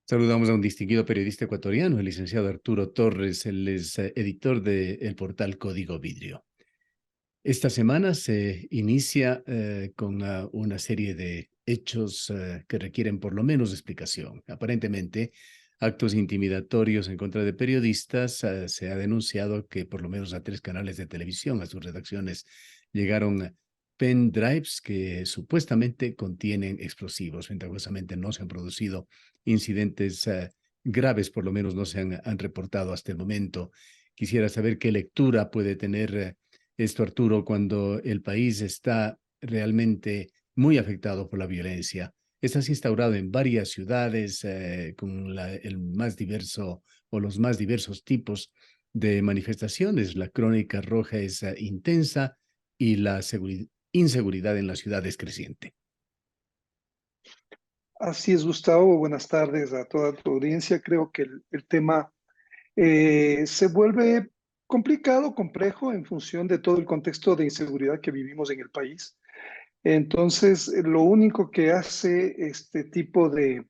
Saludamos a un distinguido periodista ecuatoriano, el licenciado Arturo Torres, él es editor del portal Código Vidrio. Esta semana se inicia con una serie de hechos que requieren por lo menos explicación. Aparentemente, actos intimidatorios en contra de periodistas. Se ha denunciado que por lo menos a 3 canales de televisión, a sus redacciones, llegaron pendrives que supuestamente contienen explosivos. Ventajosamente no se han producido incidentes graves, por lo menos no se han reportado hasta el momento. Quisiera saber qué lectura puede tener esto, Arturo, cuando el país está realmente muy afectado por la violencia. Estás instaurado en varias ciudades con el más diverso o los más diversos tipos de manifestaciones. La crónica roja es intensa y la inseguridad en la ciudad es creciente. Así es, Gustavo. Buenas tardes a toda tu audiencia. Creo que el tema se vuelve complicado, complejo en función de todo el contexto de inseguridad que vivimos en el país. Entonces, lo único que hace este tipo de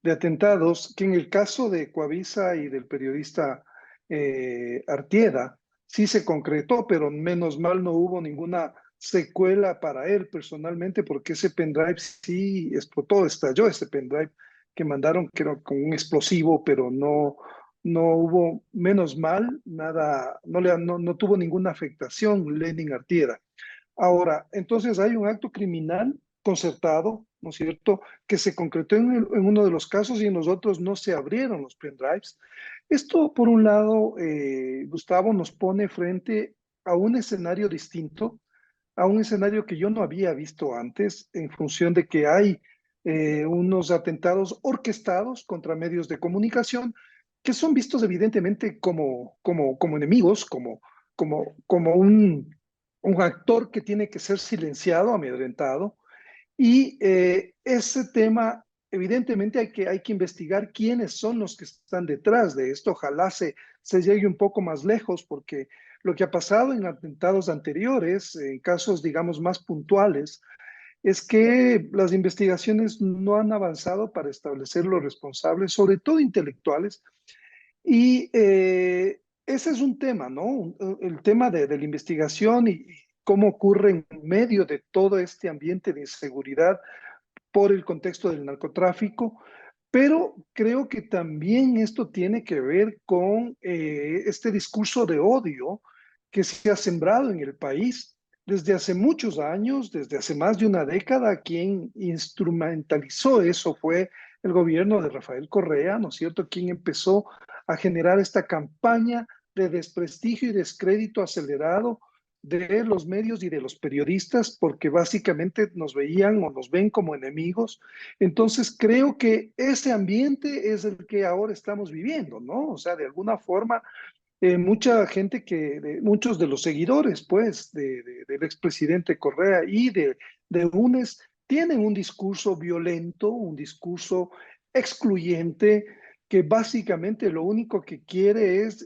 atentados, que en el caso de Coavisa y del periodista Artieda, sí se concretó, pero menos mal no hubo ninguna secuela para él personalmente, porque ese pendrive sí explotó, estalló ese pendrive que mandaron, creo, con un explosivo, pero no hubo, menos mal, nada, no tuvo ninguna afectación Lenin Artieda. Ahora, entonces hay un acto criminal concertado, ¿no es cierto?, que se concretó en uno de los casos y en los otros no se abrieron los pendrives. Esto, por un lado, Gustavo, nos pone frente a un escenario distinto, a un escenario que yo no había visto antes, en función de que hay unos atentados orquestados contra medios de comunicación que son vistos evidentemente como enemigos, como un actor que tiene que ser silenciado, amedrentado. Y ese tema, evidentemente hay que investigar quiénes son los que están detrás de esto. Ojalá se llegue un poco más lejos, porque lo que ha pasado en atentados anteriores, en casos, digamos, más puntuales, es que las investigaciones no han avanzado para establecer los responsables, sobre todo intelectuales, y ese es un tema, ¿no? El tema de la investigación y cómo ocurre en medio de todo este ambiente de inseguridad por el contexto del narcotráfico, pero creo que también esto tiene que ver con este discurso de odio que se ha sembrado en el país desde hace muchos años, desde hace más de una década. Quien instrumentalizó eso fue el gobierno de Rafael Correa, ¿no es cierto?, quien empezó a generar esta campaña de desprestigio y descrédito acelerado de los medios y de los periodistas, porque básicamente nos veían o nos ven como enemigos. Entonces creo que ese ambiente es el que ahora estamos viviendo, ¿no? O sea, de alguna forma, mucha gente muchos de los seguidores, pues, del expresidente Correa y de UNES tienen un discurso violento, un discurso excluyente, que básicamente lo único que quiere es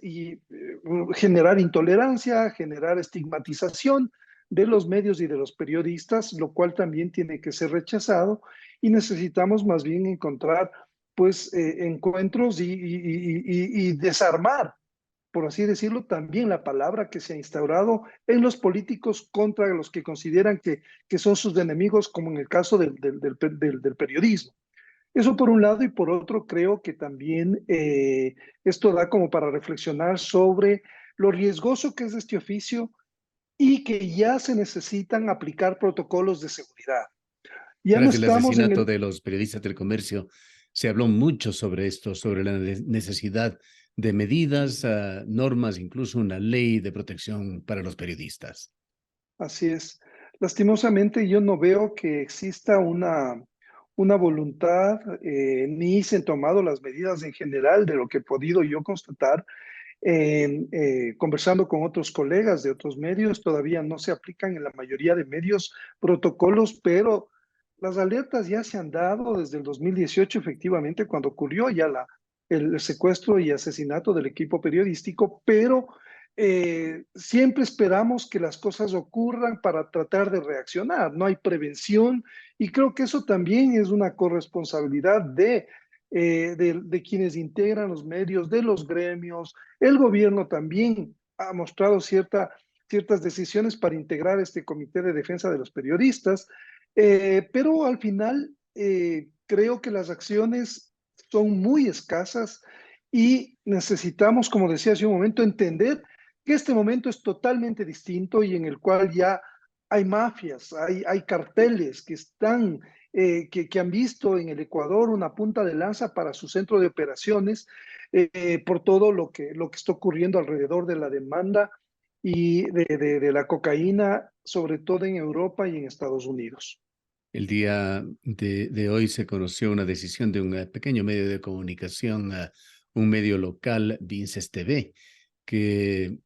generar intolerancia, generar estigmatización de los medios y de los periodistas, lo cual también tiene que ser rechazado, y necesitamos más bien encontrar, pues, encuentros y desarmar, por así decirlo, también la palabra que se ha instaurado en los políticos contra los que consideran que son sus enemigos, como en el caso del periodismo. Eso por un lado, y por otro creo que también esto da como para reflexionar sobre lo riesgoso que es este oficio y que ya se necesitan aplicar protocolos de seguridad. Ya no Tras el estamos en asesinato el... de los periodistas del comercio, se habló mucho sobre esto, sobre la necesidad de medidas, normas, incluso una ley de protección para los periodistas. Así es. Lastimosamente yo no veo que exista una voluntad, ni se han tomado las medidas en general de lo que he podido yo constatar. Conversando con otros colegas de otros medios, todavía no se aplican en la mayoría de medios protocolos, pero las alertas ya se han dado desde el 2018, efectivamente, cuando ocurrió ya el secuestro y asesinato del equipo periodístico, pero siempre esperamos que las cosas ocurran para tratar de reaccionar. No hay prevención, y creo que eso también es una corresponsabilidad de de quienes integran los medios, de los gremios. El gobierno también ha mostrado ciertas decisiones para integrar este comité de defensa de los periodistas, pero al final creo que las acciones son muy escasas y necesitamos, como decía hace un momento, entender que este momento es totalmente distinto y en el cual ya hay mafias, hay carteles que están que han visto en el Ecuador una punta de lanza para su centro de operaciones por todo lo que está ocurriendo alrededor de la demanda y de la cocaína, sobre todo en Europa y en Estados Unidos. El día de hoy se conoció una decisión de un pequeño medio de comunicación, un medio local, Vinces TV, que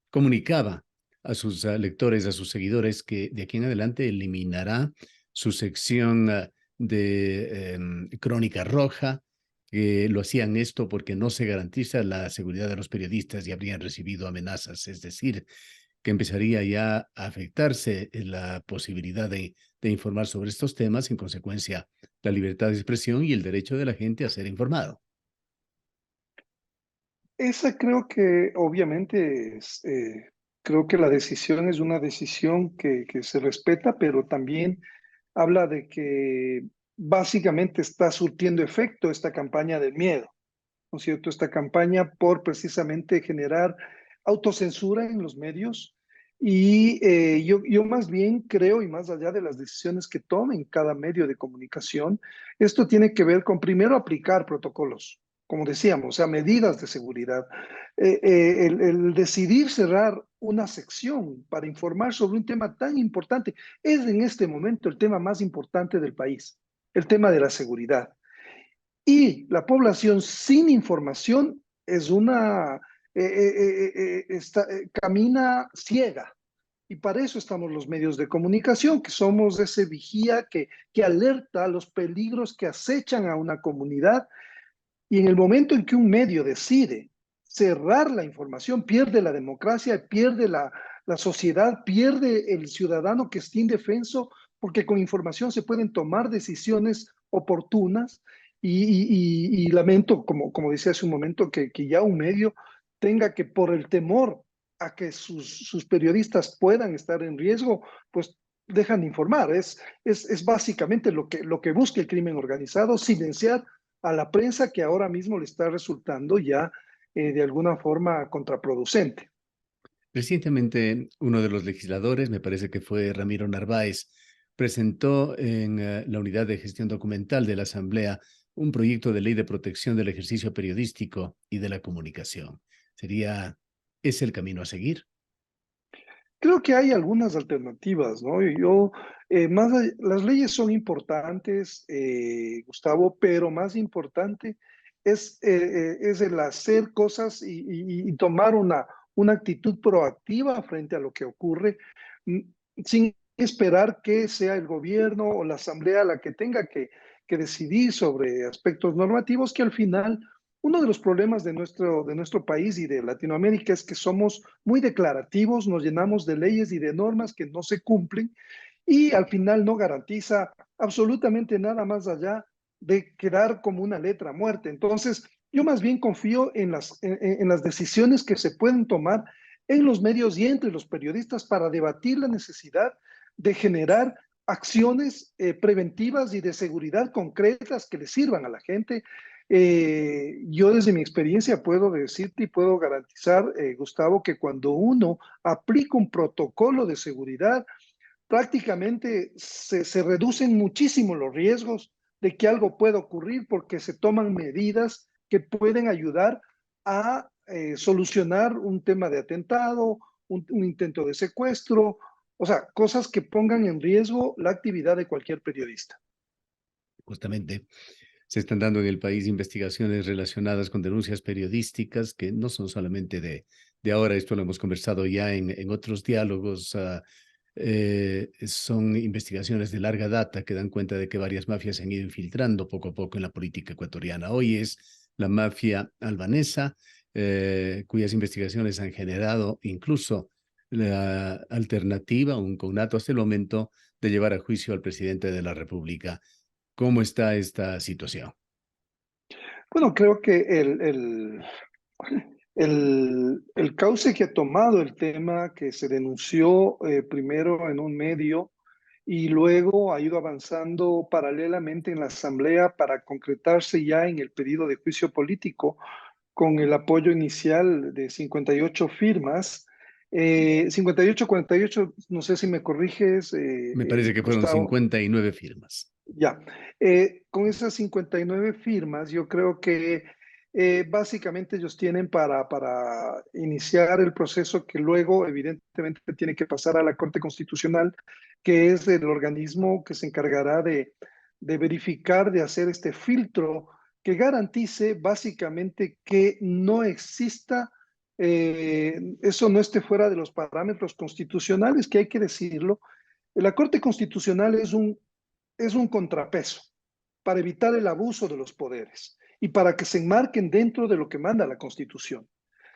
comunicaba a sus lectores, a sus seguidores, que de aquí en adelante eliminará su sección de Crónica Roja, que lo hacían esto porque no se garantiza la seguridad de los periodistas y habrían recibido amenazas, es decir, que empezaría ya a afectarse la posibilidad de informar sobre estos temas, en consecuencia, la libertad de expresión y el derecho de la gente a ser informado. Esa creo que obviamente creo que la decisión es una decisión que se respeta, pero también habla de que básicamente está surtiendo efecto esta campaña del miedo, ¿no es cierto? Esta campaña por precisamente generar autocensura en los medios. Y yo más bien creo, y más allá de las decisiones que tomen cada medio de comunicación, esto tiene que ver con primero aplicar protocolos, como decíamos, o sea, medidas de seguridad. El decidir cerrar una sección para informar sobre un tema tan importante es en este momento el tema más importante del país, el tema de la seguridad. Y la población sin información es camina ciega. Y para eso estamos los medios de comunicación, que somos ese vigía que alerta a los peligros que acechan a una comunidad. Y en el momento en que un medio decide cerrar la información, pierde la democracia, pierde la sociedad, pierde el ciudadano que está indefenso, porque con información se pueden tomar decisiones oportunas. Y lamento, como decía hace un momento, que ya un medio tenga que, por el temor a que sus periodistas puedan estar en riesgo, pues dejan de informar. Es básicamente lo que busca el crimen organizado, silenciar a la prensa, que ahora mismo le está resultando ya de alguna forma contraproducente. Recientemente, uno de los legisladores, me parece que fue Ramiro Narváez, presentó en la Unidad de Gestión Documental de la Asamblea un proyecto de ley de protección del ejercicio periodístico y de la comunicación. ¿Es el camino a seguir? Creo que hay algunas alternativas, ¿no? Las leyes son importantes, Gustavo, pero más importante es el hacer cosas y tomar una actitud proactiva frente a lo que ocurre, mm, sin esperar que sea el gobierno o la asamblea la que tenga que decidir sobre aspectos normativos que al final uno de los problemas de nuestro país y de Latinoamérica es que somos muy declarativos, nos llenamos de leyes y de normas que no se cumplen y al final no garantiza absolutamente nada más allá de quedar como una letra muerta. Entonces, yo más bien confío en las decisiones que se pueden tomar en los medios y entre los periodistas para debatir la necesidad de generar acciones preventivas y de seguridad concretas que le sirvan a la gente. Yo desde mi experiencia puedo decirte y puedo garantizar, Gustavo, que cuando uno aplica un protocolo de seguridad, prácticamente se reducen muchísimo los riesgos de que algo pueda ocurrir porque se toman medidas que pueden ayudar a solucionar un tema de atentado, un intento de secuestro, o sea, cosas que pongan en riesgo la actividad de cualquier periodista. Justamente se están dando en el país investigaciones relacionadas con denuncias periodísticas que no son solamente de ahora, esto lo hemos conversado ya en otros diálogos. Son investigaciones de larga data que dan cuenta de que varias mafias se han ido infiltrando poco a poco en la política ecuatoriana. Hoy es la mafia albanesa, cuyas investigaciones han generado incluso la alternativa, un conato hasta el momento, de llevar a juicio al presidente de la República. ¿Cómo está esta situación? Bueno, creo que el cauce que ha tomado el tema, que se denunció primero en un medio y luego ha ido avanzando paralelamente en la Asamblea para concretarse ya en el pedido de juicio político con el apoyo inicial de 58 firmas. 58-48, no sé si me corriges, Me parece que fueron Gustavo. 59 firmas. Ya, con esas 59 firmas, yo creo que básicamente ellos tienen para iniciar el proceso que luego evidentemente tiene que pasar a la Corte Constitucional, que es el organismo que se encargará de verificar, de hacer este filtro que garantice básicamente que no exista, eso no esté fuera de los parámetros constitucionales, que hay que decirlo. La Corte Constitucional es un contrapeso para evitar el abuso de los poderes y para que se enmarquen dentro de lo que manda la Constitución.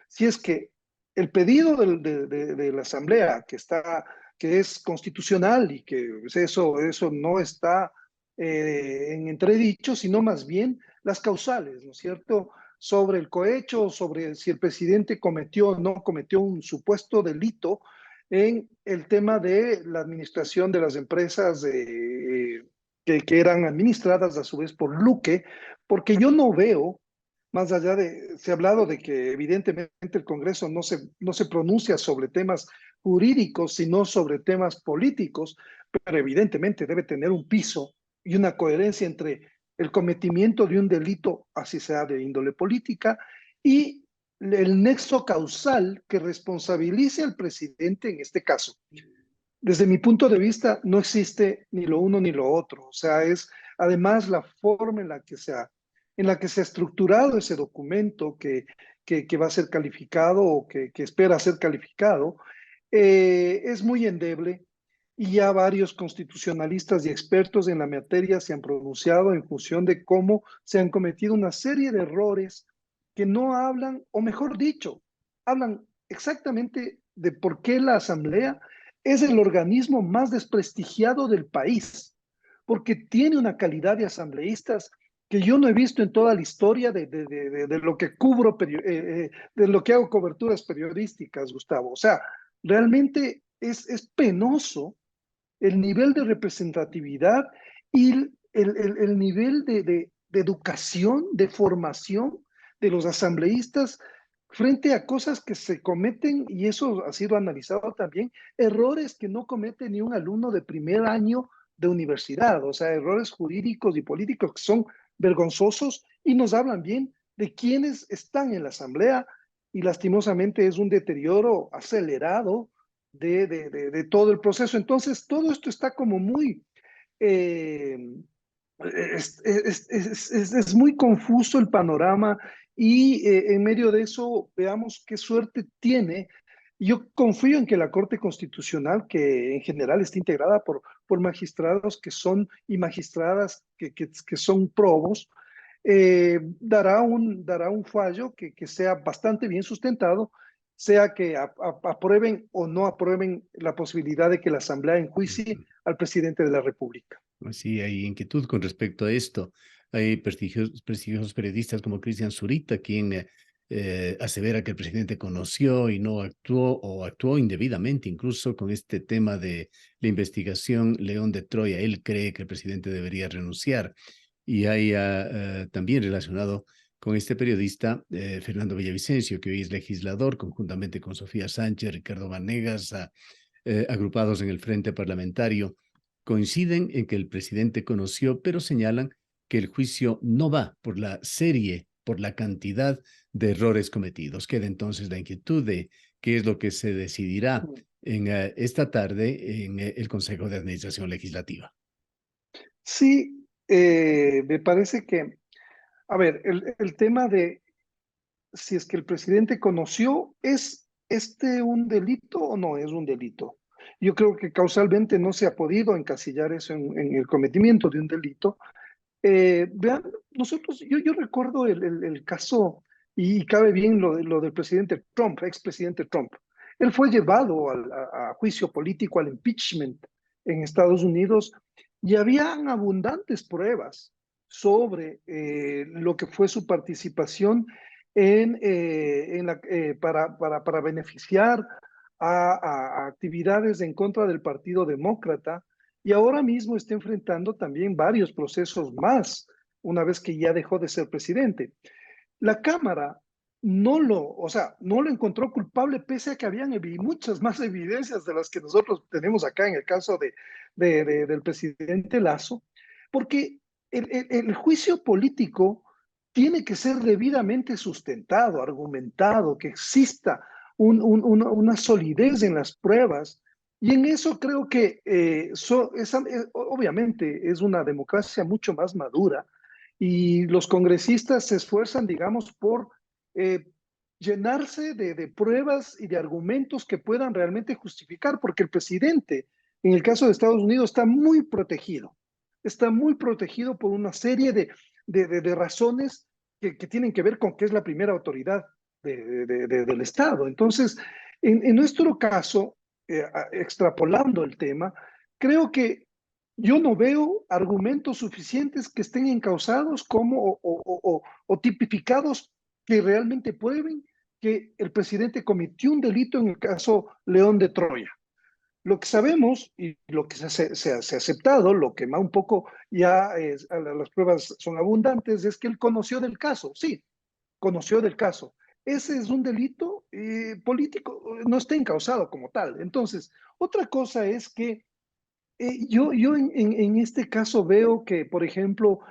Si es que el pedido de la Asamblea, que es constitucional y que eso no está en entredicho, sino más bien las causales, ¿no es cierto? Sobre el cohecho, sobre si el presidente cometió o no cometió un supuesto delito en el tema de la administración de las empresas que eran administradas a su vez por Luque, porque yo no veo, más allá se ha hablado de que evidentemente el Congreso no se pronuncia sobre temas jurídicos, sino sobre temas políticos, pero evidentemente debe tener un piso y una coherencia entre el cometimiento de un delito, así sea de índole política, y el nexo causal que responsabilice al presidente en este caso. Desde mi punto de vista, no existe ni lo uno ni lo otro. O sea, es además la forma en la que se ha estructurado ese documento que va a ser calificado o que espera ser calificado, es muy endeble y ya varios constitucionalistas y expertos en la materia se han pronunciado en función de cómo se han cometido una serie de errores que no hablan, o mejor dicho, hablan exactamente de por qué la Asamblea es el organismo más desprestigiado del país, porque tiene una calidad de asambleístas que yo no he visto en toda la historia de lo que cubro, de lo que hago coberturas periodísticas, Gustavo. O sea, realmente es penoso el nivel de representatividad y el nivel de educación, de formación de los asambleístas frente a cosas que se cometen, y eso ha sido analizado también, errores que no comete ni un alumno de primer año de universidad, o sea, errores jurídicos y políticos que son vergonzosos y nos hablan bien de quienes están en la asamblea y lastimosamente es un deterioro acelerado de todo el proceso. Entonces, todo esto está como muy, eh, es muy confuso el panorama y en medio de eso veamos qué suerte tiene. Yo confío en que la Corte Constitucional, que en general está integrada por magistrados que son y magistradas que son probos, dará un fallo que sea bastante bien sustentado, sea que aprueben o no aprueben la posibilidad de que la Asamblea enjuicie al presidente de la República. Sí, hay inquietud con respecto a esto. Hay prestigiosos periodistas como Cristian Zurita, quien asevera que el presidente conoció y no actuó o actuó indebidamente, incluso con este tema de la investigación León de Troya. Él cree que el presidente debería renunciar. Y hay también relacionado con este periodista, Fernando Villavicencio, que hoy es legislador, conjuntamente con Sofía Sánchez, Ricardo Vanegas, agrupados en el Frente Parlamentario, coinciden en que el presidente conoció, pero señalan que el juicio no va por la serie, por la cantidad de errores cometidos. Queda entonces la inquietud de qué es lo que se decidirá en esta tarde en el Consejo de Administración Legislativa. Sí, me parece que, a ver, el tema de si es que el presidente conoció, ¿es este un delito o no es un delito? Yo creo que causalmente no se ha podido encasillar eso en el cometimiento de un delito. Vean, yo recuerdo el caso, y cabe bien lo del presidente Trump, expresidente Trump. Él fue llevado a juicio político, al impeachment en Estados Unidos, y habían abundantes pruebas sobre lo que fue su participación para beneficiar a actividades en contra del Partido Demócrata, y ahora mismo está enfrentando también varios procesos más, una vez que ya dejó de ser presidente. La Cámara no lo encontró culpable, pese a que habían muchas más evidencias de las que nosotros tenemos acá en el caso del presidente Lasso, porque el juicio político tiene que ser debidamente sustentado, argumentado, que exista una solidez en las pruebas. Y en eso creo que obviamente es una democracia mucho más madura, y los congresistas se esfuerzan, digamos, por eh, llenarse de pruebas y de argumentos que puedan realmente justificar, porque el presidente, en el caso de Estados Unidos, está muy protegido por una serie de razones que tienen que ver con que es la primera autoridad del Estado. Entonces, en nuestro caso, extrapolando el tema, creo que yo no veo argumentos suficientes que estén encausados o tipificados que realmente prueben que el presidente cometió un delito en el caso León de Troya. Lo que sabemos y lo que se ha aceptado, lo que más un poco ya las pruebas son abundantes, es que él conoció del caso, sí, conoció del caso. Ese es un delito político, no está encausado como tal. Entonces, otra cosa es que yo en este caso veo que, por ejemplo,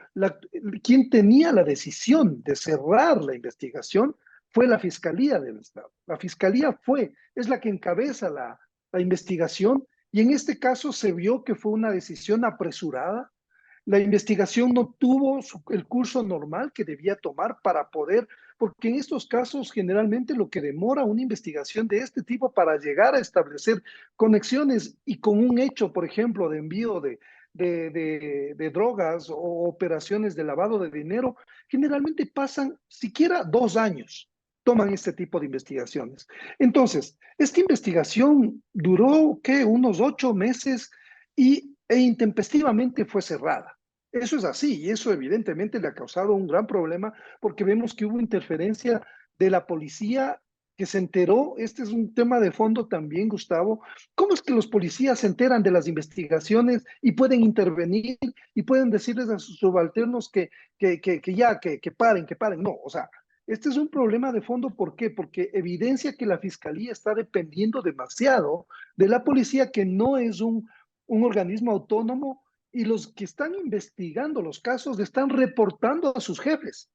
quien tenía la decisión de cerrar la investigación fue la Fiscalía del Estado. La Fiscalía es la que encabeza la investigación, y en este caso se vio que fue una decisión apresurada. La investigación no tuvo el curso normal que debía tomar para poder, porque en estos casos generalmente lo que demora una investigación de este tipo para llegar a establecer conexiones y con un hecho, por ejemplo, de envío de drogas o operaciones de lavado de dinero, generalmente pasan siquiera 2 años, toman este tipo de investigaciones. Entonces, esta investigación duró, ¿qué? Unos 8 meses, e intempestivamente fue cerrada. Eso es así, y eso evidentemente le ha causado un gran problema, porque vemos que hubo interferencia de la policía que se enteró. Este es un tema de fondo también, Gustavo. ¿Cómo es que los policías se enteran de las investigaciones y pueden intervenir y pueden decirles a sus subalternos que paren, que paren? No, o sea, este es un problema de fondo. ¿Por qué? Porque evidencia que la fiscalía está dependiendo demasiado de la policía, que no es un organismo autónomo, y los que están investigando los casos le están reportando a sus jefes.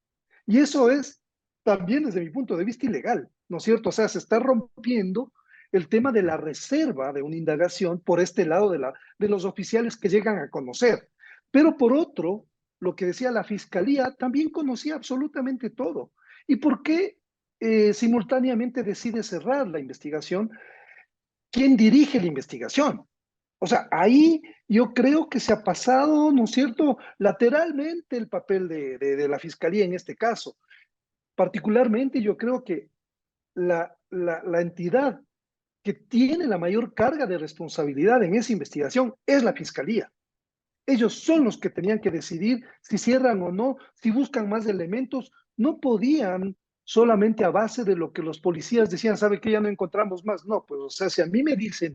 Y eso es también, desde mi punto de vista, ilegal, ¿no es cierto? O sea, se está rompiendo el tema de la reserva de una indagación por este lado de los oficiales que llegan a conocer. Pero por otro, lo que decía la fiscalía, también conocía absolutamente todo. ¿Y por qué simultáneamente decide cerrar la investigación? ¿Quién dirige la investigación? O sea, ahí yo creo que se ha pasado, ¿no es cierto?, lateralmente el papel de la fiscalía en este caso. Particularmente yo creo que la entidad que tiene la mayor carga de responsabilidad en esa investigación es la fiscalía. Ellos son los que tenían que decidir si cierran o no, si buscan más elementos. No podían solamente a base de lo que los policías decían, ¿sabe qué? Ya no encontramos más. No, pues, o sea, si a mí me dicen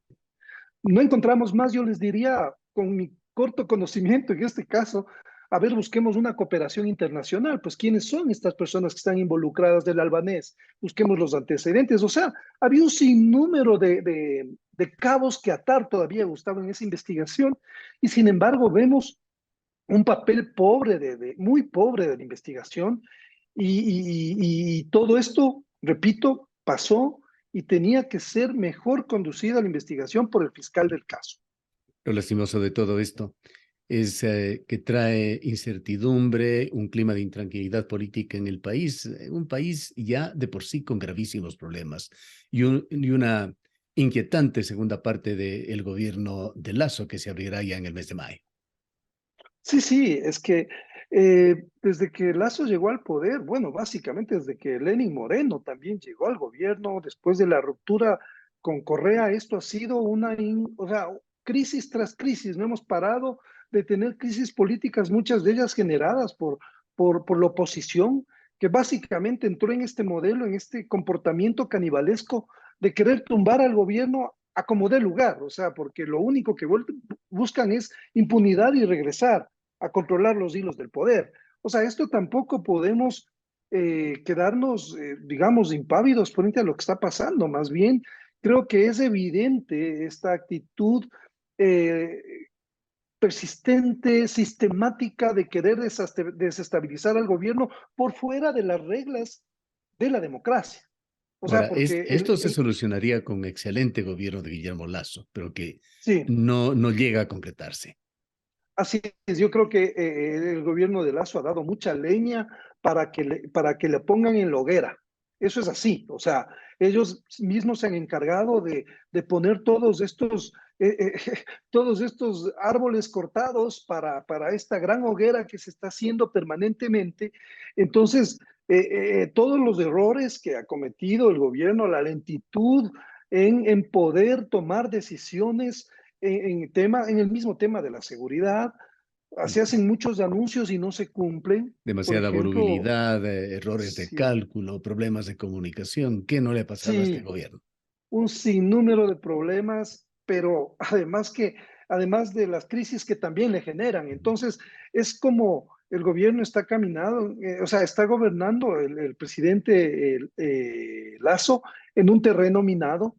no encontramos más, yo les diría, con mi corto conocimiento en este caso, a ver, busquemos una cooperación internacional. Pues, ¿quiénes son estas personas que están involucradas del albanés? Busquemos los antecedentes. O sea, había un sinnúmero de cabos que atar todavía, Gustavo, en esa investigación, y sin embargo vemos un papel pobre, muy pobre de la investigación, y todo esto, repito, pasó, y tenía que ser mejor conducida la investigación por el fiscal del caso. Lo lastimoso de todo esto es que trae incertidumbre, un clima de intranquilidad política en el país, un país ya de por sí con gravísimos problemas y una inquietante segunda parte del gobierno de Lasso que se abrirá ya en el mes de mayo. Sí, sí, es que desde que Lazo llegó al poder, bueno, básicamente desde que Lenin Moreno también llegó al gobierno, después de la ruptura con Correa, esto ha sido o sea, crisis tras crisis. No hemos parado de tener crisis políticas, muchas de ellas generadas por la oposición, que básicamente entró en este modelo, en este comportamiento canibalesco de querer tumbar al gobierno a como dé lugar, o sea, porque lo único que buscan es impunidad y regresar a controlar los hilos del poder. O sea, esto tampoco podemos quedarnos, digamos, impávidos frente a lo que está pasando. Más bien, creo que es evidente esta actitud eh, persistente, sistemática de querer desestabilizar al gobierno por fuera de las reglas de la democracia. O sea, Ahora, porque esto se solucionaría con un excelente gobierno de Guillermo Lasso, pero que sí, no llega a concretarse. así es, yo creo que el gobierno de Lazo ha dado mucha leña para que le pongan en la hoguera. Eso es así, o sea, ellos mismos se han encargado de poner todos estos árboles cortados para esta gran hoguera que se está haciendo permanentemente. Entonces, todos los errores que ha cometido el gobierno, la lentitud en poder tomar decisiones en el mismo tema de la seguridad, se hacen muchos anuncios y no se cumplen. Por Demasiada ejemplo, volubilidad, errores de sí, cálculo, problemas de comunicación. ¿Qué no le ha pasado a este sí, gobierno? un sinnúmero de problemas, pero además de las crisis que también le generan. Entonces, es como el gobierno está caminando, o sea, está gobernando el presidente Lazo en un terreno minado.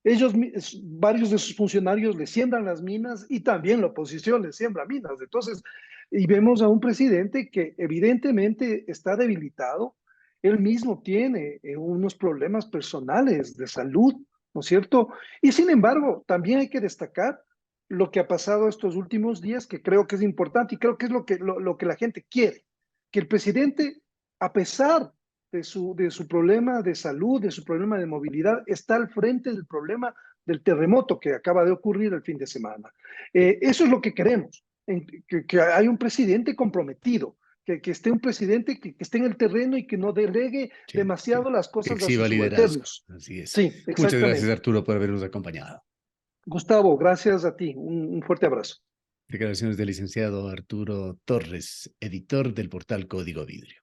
Ellos, varios de sus funcionarios le siembran las minas y también la oposición le siembra minas. Entonces, y vemos a un presidente que evidentemente está debilitado. Él mismo tiene unos problemas personales de salud, ¿no es cierto? Y sin embargo, también hay que destacar lo que ha pasado estos últimos días, que creo que es importante y creo que es lo que la gente quiere, que el presidente, a pesar de su problema de salud, de su problema de movilidad, está al frente del problema del terremoto que acaba de ocurrir el fin de semana. Eso es lo que queremos, que hay un presidente comprometido, que esté un presidente que esté en el terreno y que no delegue Sí, demasiado las que cosas a exhiba sus liderazgo. subalternos. Así es. Sí, Muchas gracias, exactamente. Arturo, por habernos acompañado. Gustavo, gracias a ti. Un fuerte abrazo. Declaraciones del licenciado Arturo Torres, editor del portal Código Vidrio.